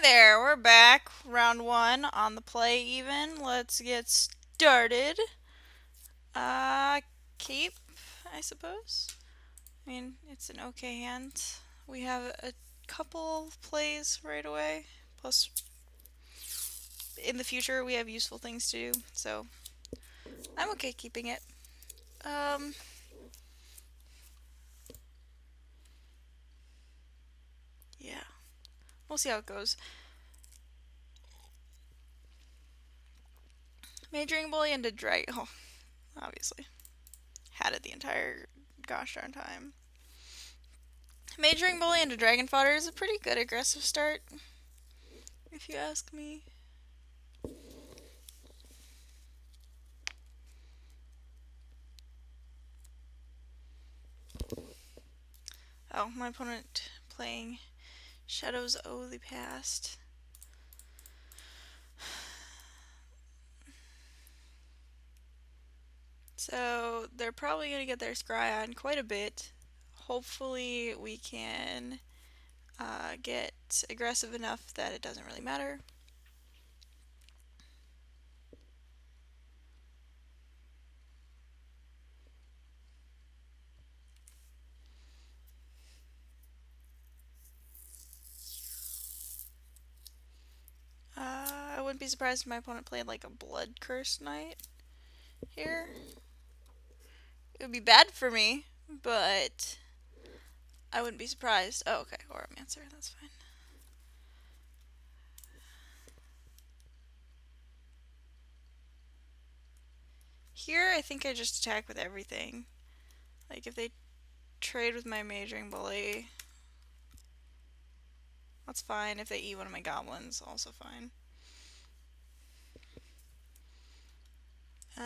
there, we're back. Round one on the play even. Let's get started. Uh, Keep, I suppose. I mean, it's an okay hand. We have a couple plays right away. Plus, in the future, we have useful things to do, so I'm okay keeping it. Um, yeah, we'll see how it goes. Majoring Bully into Drag. Oh, obviously. Had it the entire gosh darn time. Majoring Bully into Dragon Fodder is a pretty good aggressive start, if you ask me. Oh, my opponent playing Shadows of the Past. So they're probably going to get their scry on quite a bit. Hopefully we can get aggressive enough that it doesn't really matter. I wouldn't be surprised if my opponent played like a Blood Curse Knight here. It would be bad for me, but I wouldn't be surprised. Oh, okay, Oromancer, that's fine. Here, I think I just attack with everything. Like, if they trade with my Majoring Bully, that's fine. If they eat one of my goblins, also fine.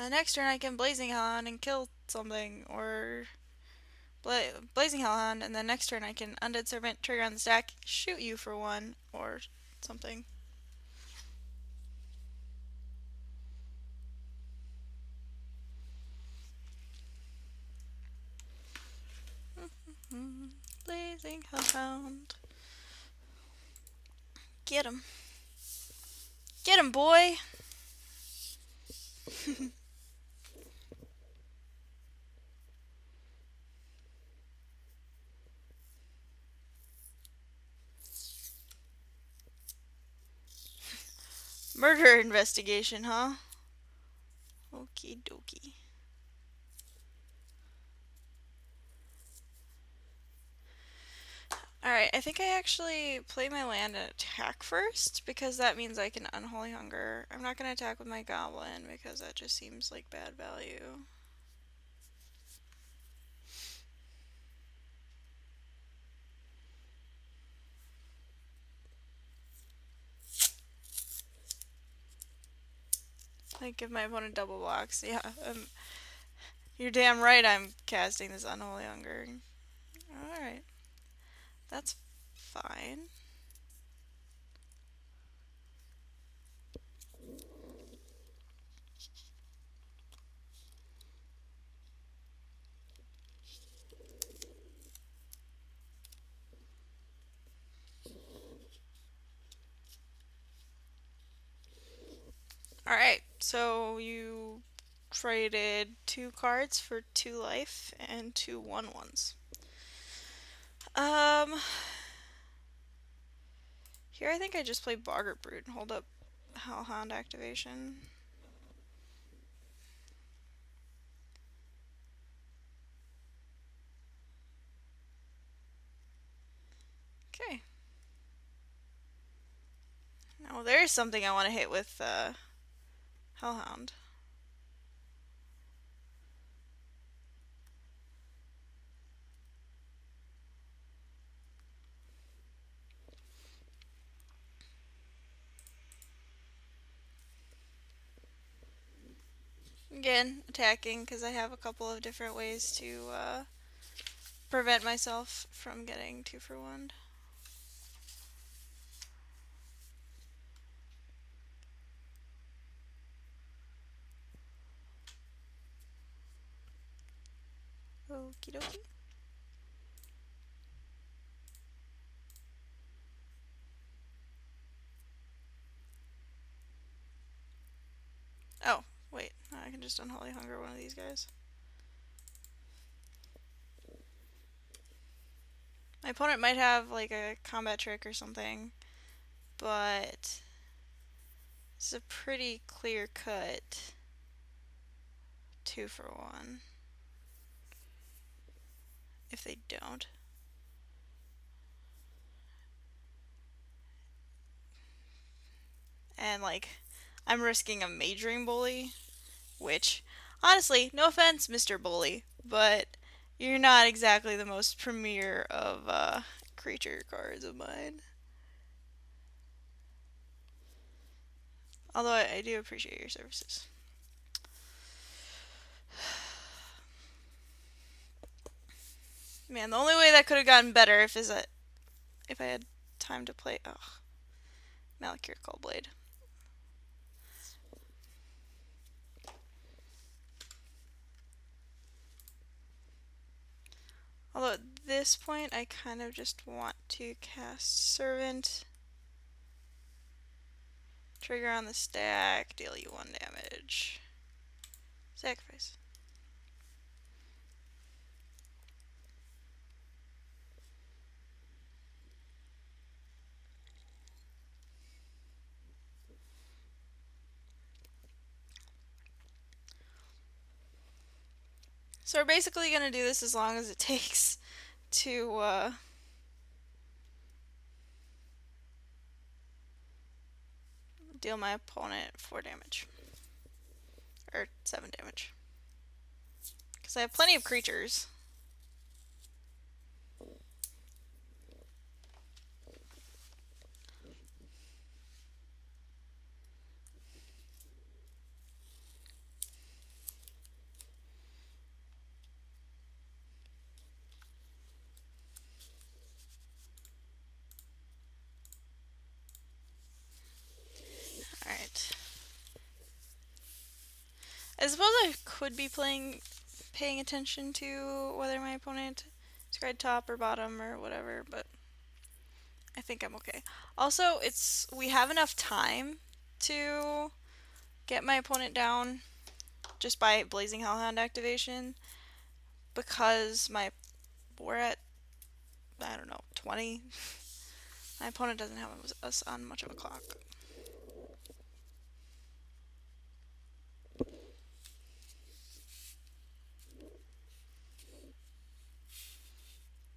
Next turn I can Blazing Hellhound and kill something, or Blazing Hellhound, and then next turn I can Undead Servant, trigger on the stack, shoot you for one, or something. Blazing Hellhound. Get him. Get him, boy! Murder investigation, huh? Okie dokie. Alright, I think I actually play my land and attack first, because that means I can Unholy Hunger. I'm not going to attack with my goblin, because that just seems like bad value. Like, if my opponent double blocks, yeah. You're damn right I'm casting this Unholy Hunger. Alright. That's fine. Alright, so you traded 2 cards for 2 life and 2 1/1s. Here I think I just play Boggart Brute and hold up Hellhound activation. Okay. Now there's something I want to hit with Hellhound. Again, attacking because I have a couple of different ways to prevent myself from getting 2 for 1. Okie dokie. I can just Unholy Hunger one of these guys. My opponent might have like a combat trick or something, but it's a pretty clear cut 2 for 1 if they don't. And like, I'm risking a Majoring Bully, which, honestly, no offense, Mr. Bully, but you're not exactly the most premier of creature cards of mine. Although I do appreciate your services. Man, the only way that could have gotten better if I had time to play. Ugh, Malakir Coldblade. Although at this point, I kind of just want to cast Servant. Trigger on the stack, deal you 1 damage. Sacrifice. So we're basically going to do this as long as it takes to deal my opponent 4 damage. Or 7 damage. Because I have plenty of creatures. Alright. I suppose I could be paying attention to whether my opponent scryed top or bottom or whatever, but I think I'm okay. Also, we have enough time to get my opponent down just by Blazing Hellhound activation, because we're at, I don't know, 20. My opponent doesn't have us on much of a clock.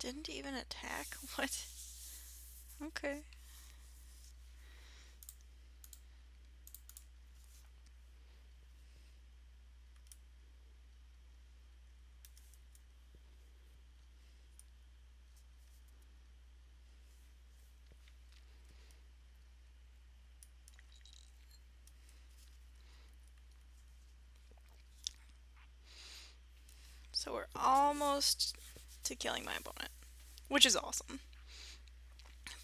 Didn't even attack? What? Okay. So we're almost to killing my opponent, which is awesome.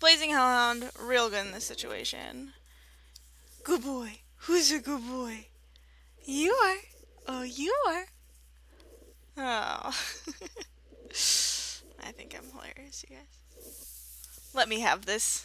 Blazing Hellhound, real good in this situation. Good boy. Who's a good boy? You are. Oh, you are. Oh. I think I'm hilarious, you guys. Let me have this.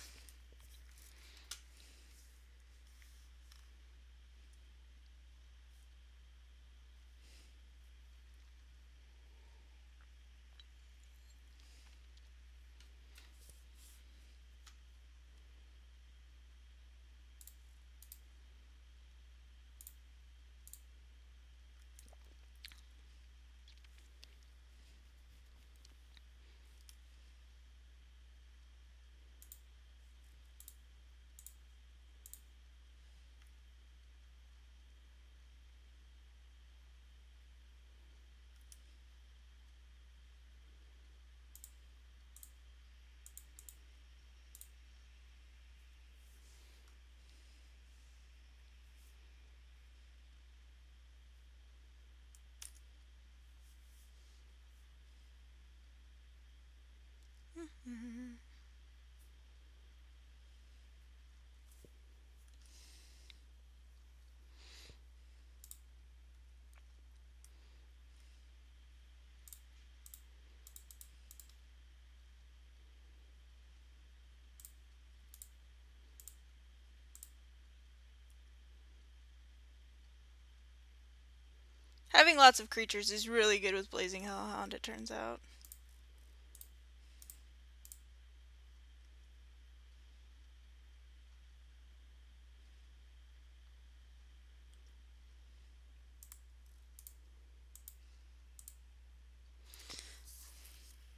Having lots of creatures is really good with Blazing Hellhound, it turns out.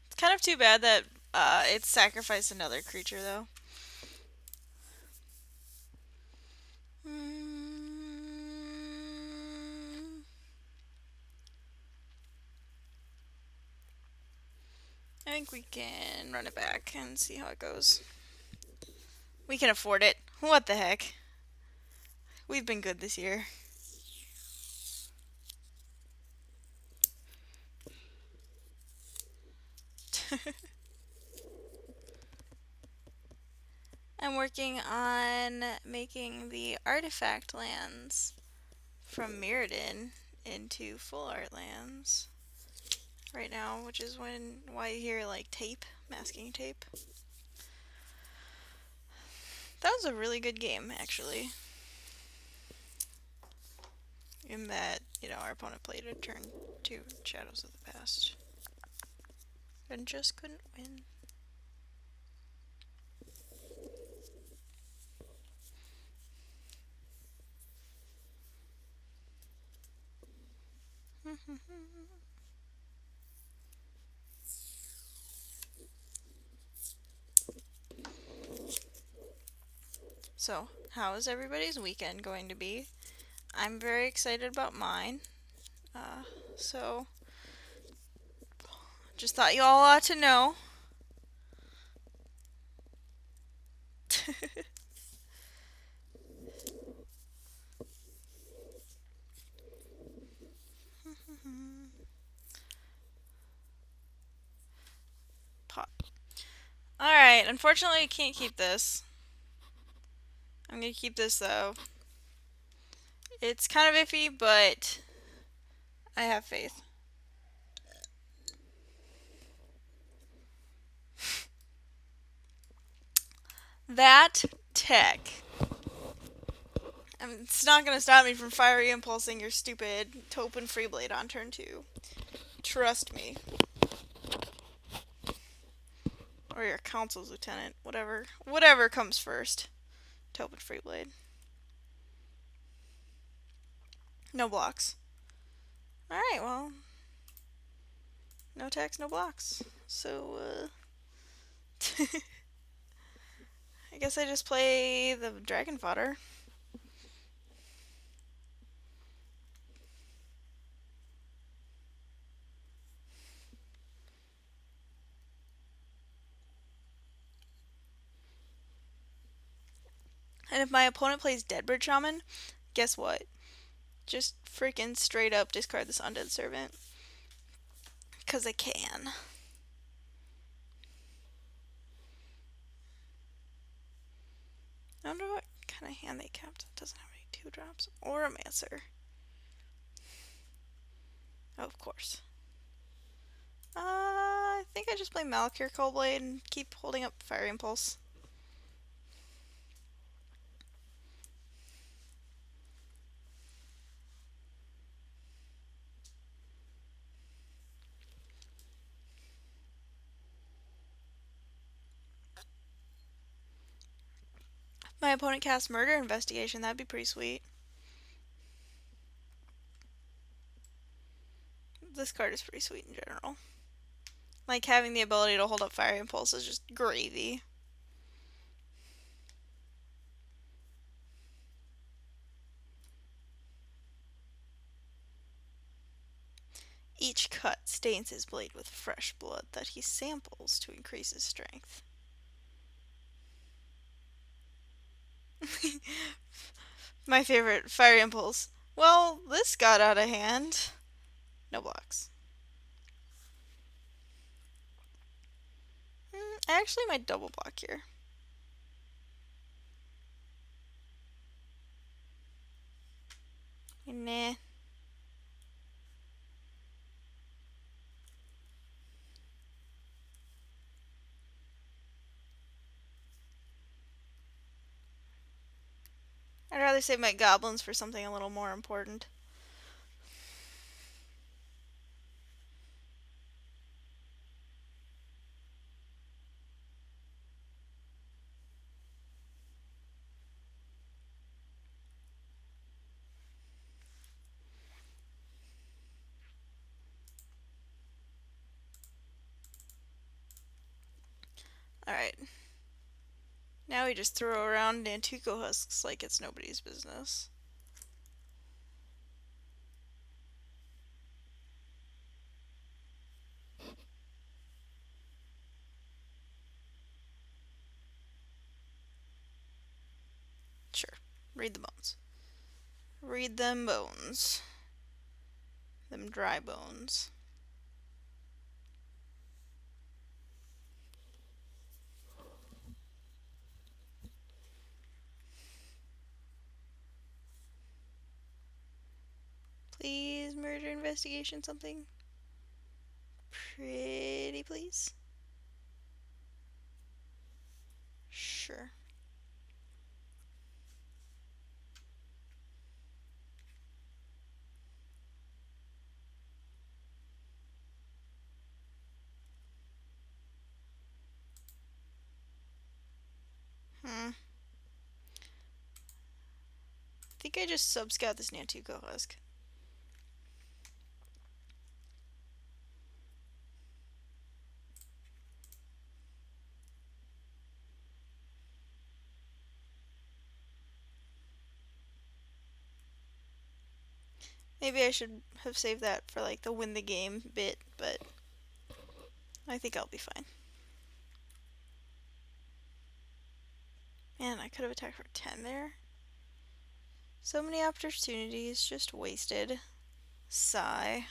It's kind of too bad that it sacrificed another creature, though. I think we can run it back and see how it goes. We can afford it. What the heck? We've been good this year. I'm working on making the artifact lands from Mirrodin into full art lands right now, which is why you hear like tape, masking tape. That was a really good game, actually. In that, our opponent played a turn 2 Shadows of the Past and just couldn't win. So, how is everybody's weekend going to be? I'm very excited about mine. So, just thought you all ought to know. Pot. Alright, unfortunately I can't keep this. I'm gonna keep this though. It's kind of iffy, but I have faith. That tech. It's not gonna stop me from fiery impulsing your stupid Taupe and Freeblade on turn 2. Trust me. Or your Council's Lieutenant. Whatever comes first. Taupe and Freeblade. No blocks. Alright, well. No attacks, no blocks. So, I guess I just play the Dragon Fodder. And if my opponent plays Deadbird Shaman, guess what? Just freaking straight up discard this Undead Servant. Because I can. I wonder what kind of hand they kept that doesn't have any 2-drops. Or a Mancer. Oh, of course. I think I just play Malakir Coldblade and keep holding up Fire Impulse. My opponent casts Murder Investigation, that'd be pretty sweet. This card is pretty sweet in general. Like, having the ability to hold up Fire Impulse is just gravy. Each cut stains his blade with fresh blood that he samples to increase his strength. My favorite, Fire Impulse. Well, this got out of hand. No blocks. I actually might double block here. Nah. I'd rather save my goblins for something a little more important. Alright. Now we just throw around Nantuko husks like it's nobody's business. Sure. Read the bones. Read them bones. Them dry bones. Please, murder investigation something. Pretty please. Sure. I think I just sub-scout this Nantuko husk. Maybe I should have saved that for like the win the game bit, but I think I'll be fine. Man, I could have attacked for 10 there. So many opportunities just wasted. Sigh.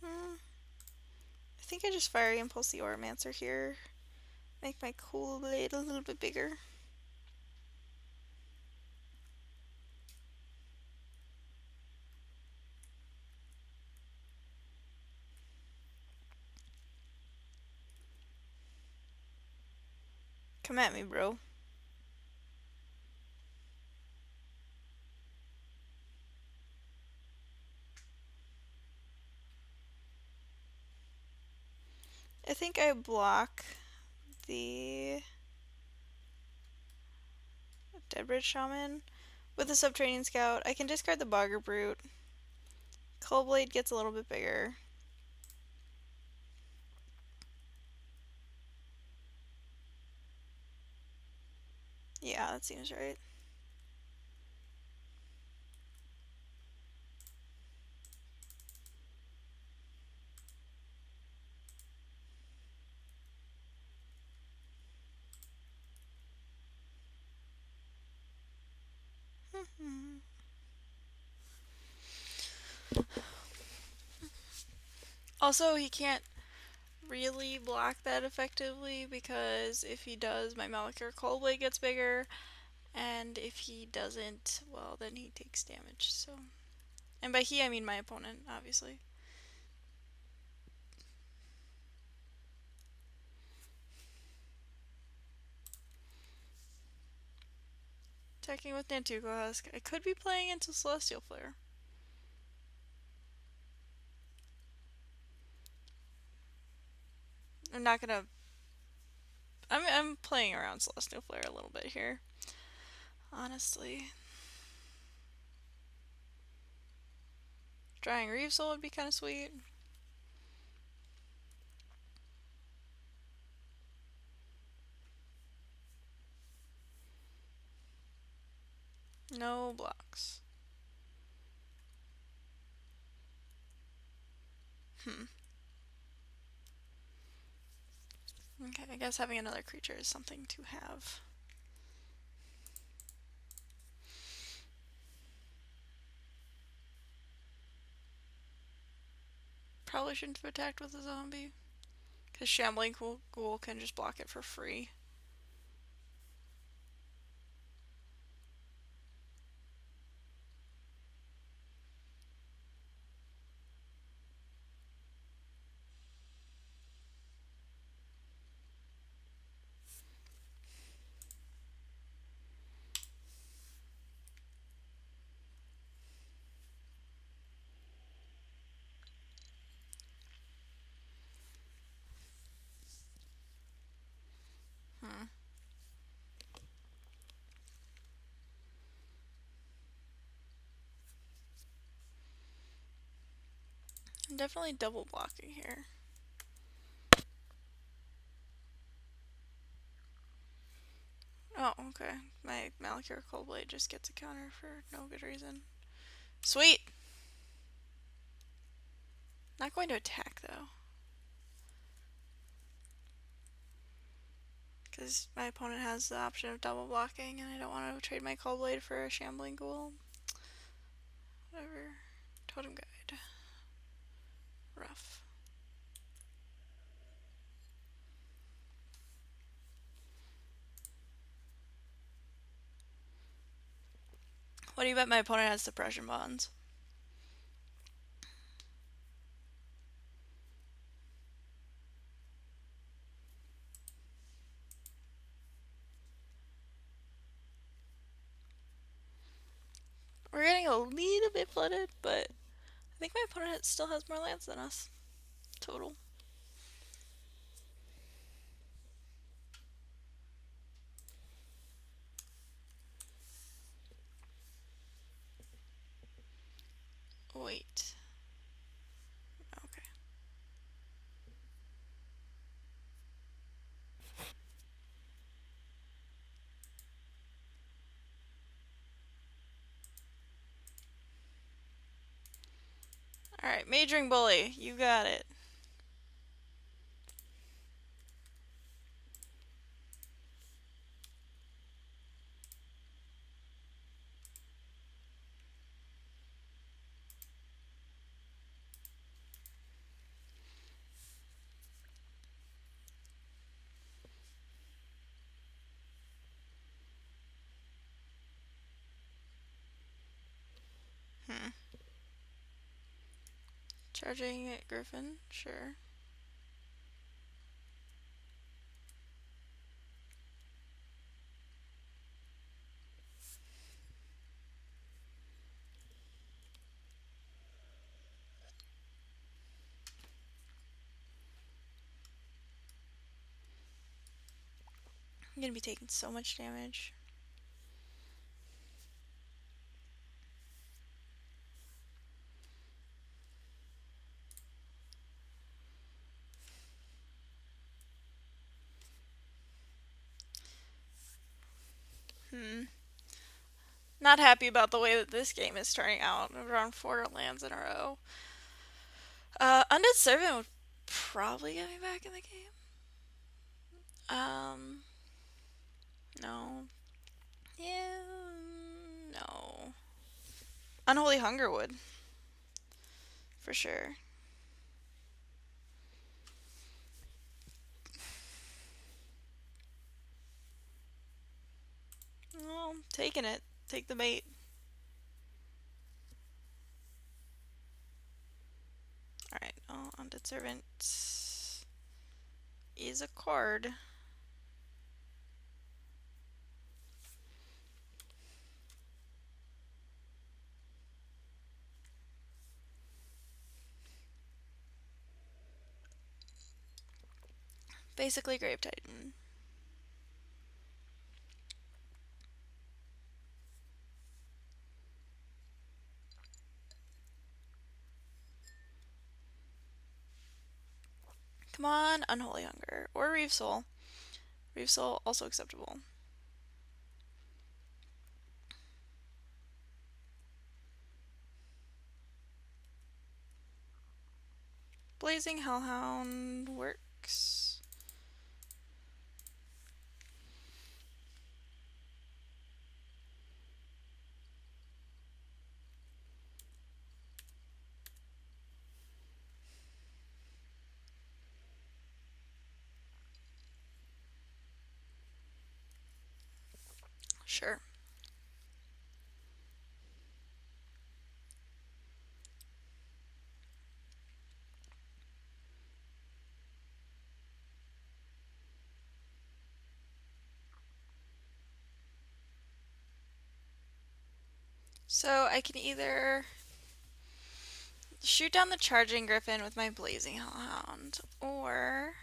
I think I just Fiery Impulse the Oromancer here. Make my cool blade a little bit bigger. Come at me, bro. I think I block the Deadbridge Shaman with the Subterranean Scout. I can discard the Bogger Brute. Coldblade gets a little bit bigger. Yeah, that seems right. Also, he can't really block that effectively because if he does, my Malakir Coldblade gets bigger, and if he doesn't, well, then he takes damage. So, and by he I mean my opponent, obviously. Attacking with Nantuko Husk. I could be playing into Celestial Flare. I'm not gonna. I'm playing around Celestial Flare a little bit here. Honestly. Drying Reave Soul would be kind of sweet. No blocks. Okay, I guess having another creature is something to have. Probably shouldn't have attacked with a zombie. Because Shambling Ghoul can just block it for free. I'm definitely double blocking here. Oh, okay. My Malakir Coldblade just gets a counter for no good reason. Sweet! Not going to attack, though. Because my opponent has the option of double blocking, and I don't want to trade my Coldblade for a Shambling Ghoul. Whatever. Totem Guide. Rough. What do you bet my opponent has Suppression Bonds? We're getting a little bit flooded, but I think my opponent still has more lands than us. Total. Wait. Okay. Alright, Majoring Bully. You got it. Charging at Griffin, sure. I'm gonna be taking so much damage. Not happy about the way that this game is turning out. Around 4 lands in a row. Undead Servant would probably get me back in the game. No. Yeah, no. Unholy Hunger would. For sure. Well, taking it. Take the bait. Alright, oh, Undead Servant is a card. Basically Grave Titan. Come on, Unholy Hunger. Or Reeve Soul. Reeve Soul, also acceptable. Blazing Hellhound works. Sure. So I can either shoot down the Charging Griffin with my Blazing Hellhound, or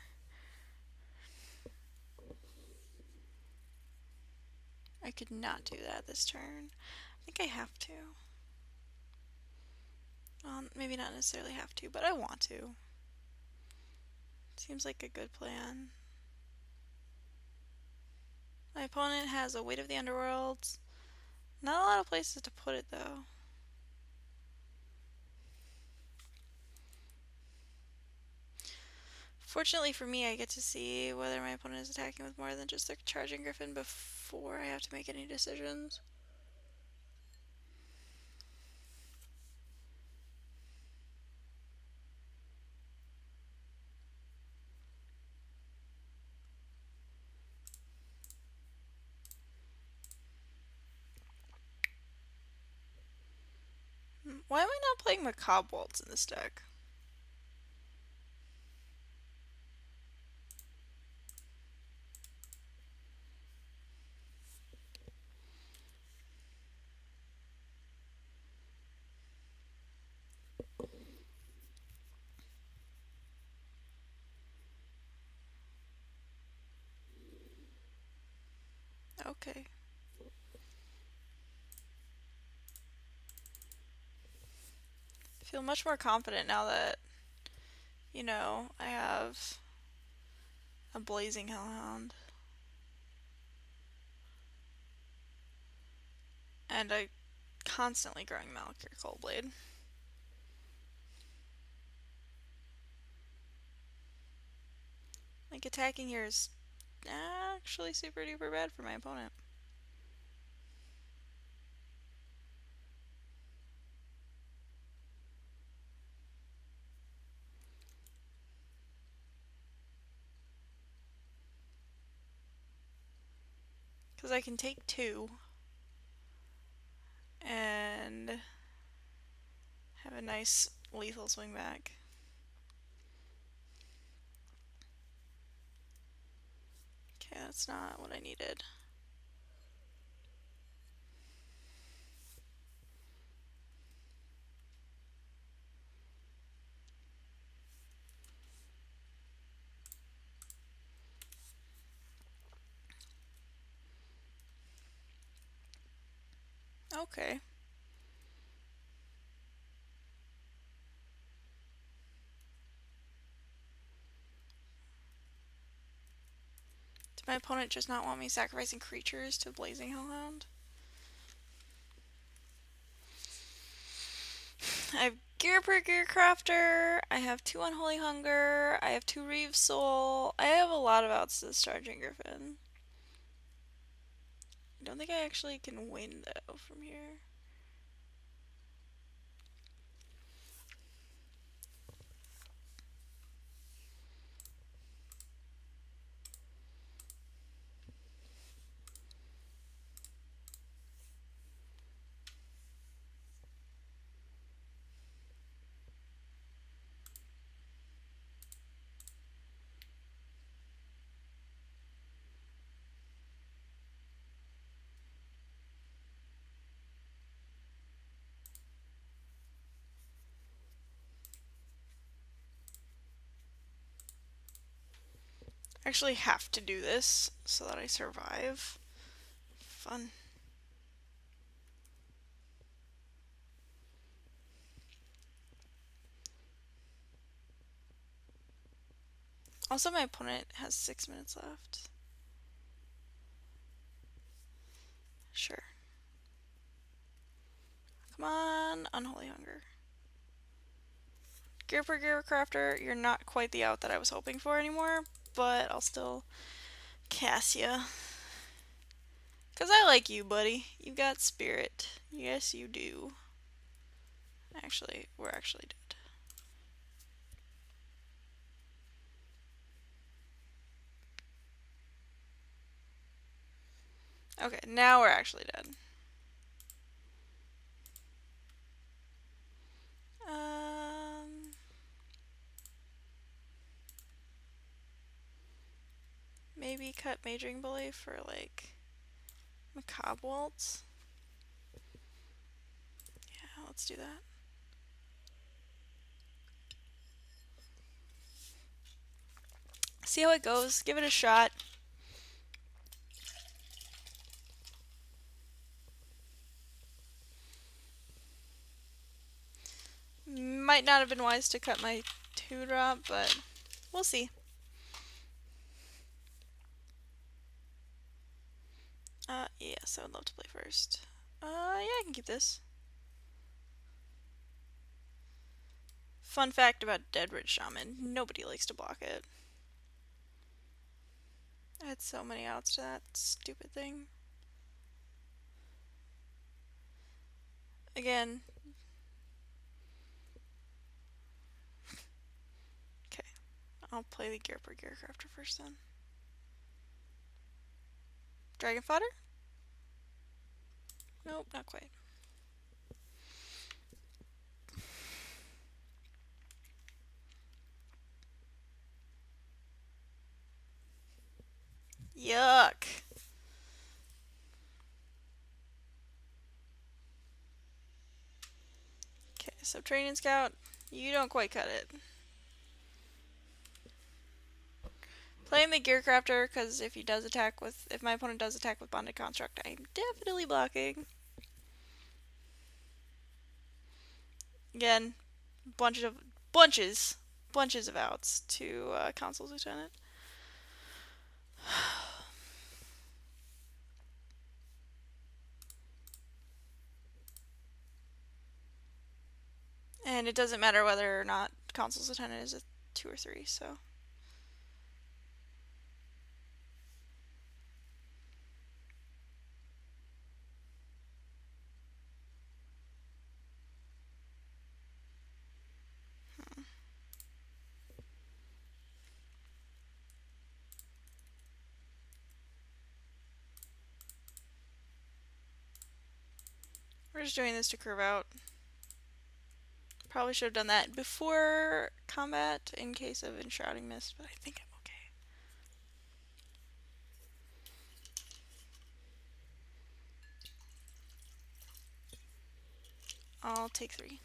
I could not do that this turn. I think I have to. Well, maybe not necessarily have to, but I want to. Seems like a good plan. My opponent has a Weight of the Underworld. Not a lot of places to put it, though. Fortunately for me, I get to see whether my opponent is attacking with more than just their charging griffin before I have to make any decisions. Why am I not playing Macabre Waltz in this deck? Okay. I feel much more confident now that, I have a Blazing Hellhound. And a constantly growing Malakir Coldblade. Like, attacking here is actually super duper bad for my opponent. Because I can take 2 and have a nice lethal swing back. Okay, that's not what I needed. Okay. Did my opponent just not want me sacrificing creatures to Blazing Hellhound? I have Gear per Gearcrafter, I have 2 Unholy Hunger, I have 2 Reeve Soul, I have a lot of outs to this Charging Griffin. I don't think I actually can win, though, from here. I actually have to do this so that I survive. Fun. Also, my opponent has 6 minutes left. Sure. Come on, Unholy Hunger. Gear per Gear Crafter, you're not quite the out that I was hoping for anymore, but I'll still cast ya. Because I like you, buddy. You got spirit. Yes, you do. Actually, we're actually dead. Okay, now we're actually dead. Maybe cut Majoring Bully for, like, Macabre Waltz. Yeah, let's do that. See how it goes. Give it a shot. might not have been wise to cut my 2-drop, but we'll see. Yes, I would love to play first. Yeah, I can keep this. Fun fact about Dead Ridge Shaman, nobody likes to block it. I had so many outs to that stupid thing. Again. Okay, I'll play the Gearcrafter first then. Dragon Fodder? Nope, not quite. Yuck. Okay, so Training Scout, you don't quite cut it. Playing the Gearcrafter, because if my opponent does attack with Bonded Construct, I'm definitely blocking. Again, bunches of outs to Consul's Lieutenant. And it doesn't matter whether or not Consul's Lieutenant is a 2 or 3, so. We're just doing this to curve out. Probably should have done that before combat in case of Enshrouding Mist, but I think I'm okay. I'll take 3.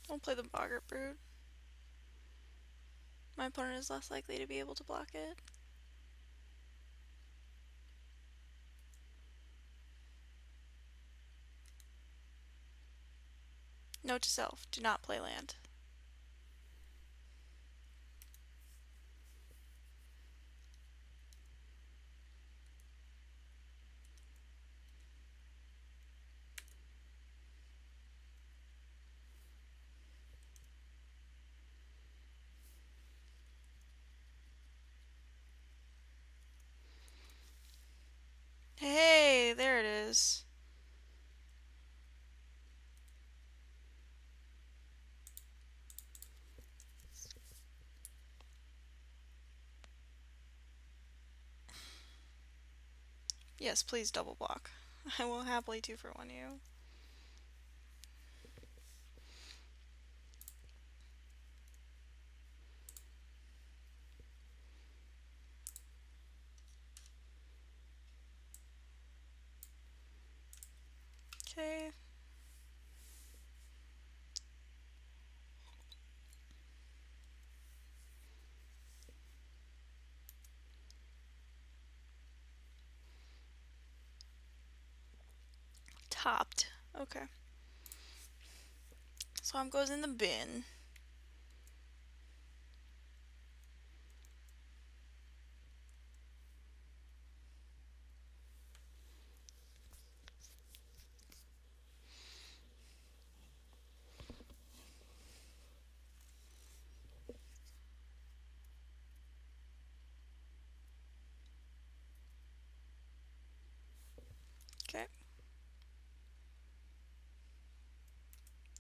I'll play the Boggart Brood. My opponent is less likely to be able to block it. Note to self, do not play land. Hey, there it is. Yes, please double block. I will happily 2-for-1 you. Okay. Topped. Okay. Swamp goes in the bin. Okay.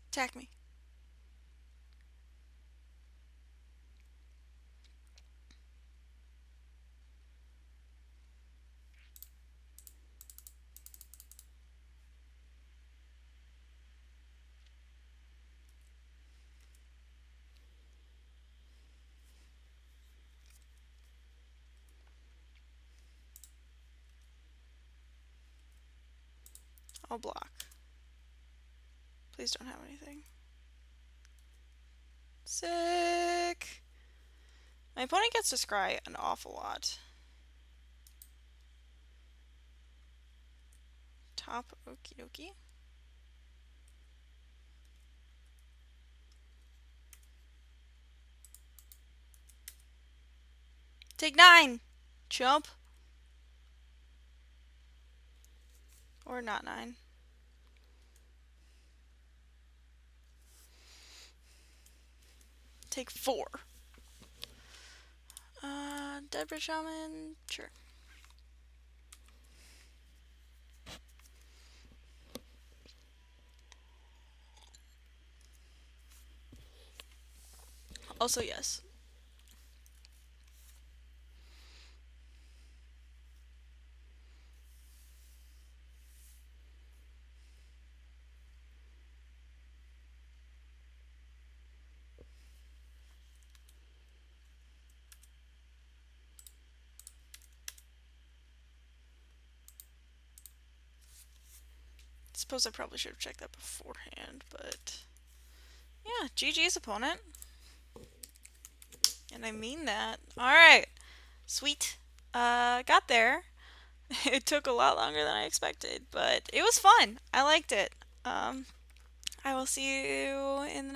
Attack me. I'll block. Please don't have anything. Sick! My opponent gets to scry an awful lot. Top, okie dokie. Take 9! Chump. Or not 9. Take 4. Deborah Shaman, sure. Also, yes. Suppose I probably should have checked that beforehand, but yeah, GG's opponent. And I mean that. Alright. Sweet. Got there. It took a lot longer than I expected, but it was fun. I liked it. I will see you in the next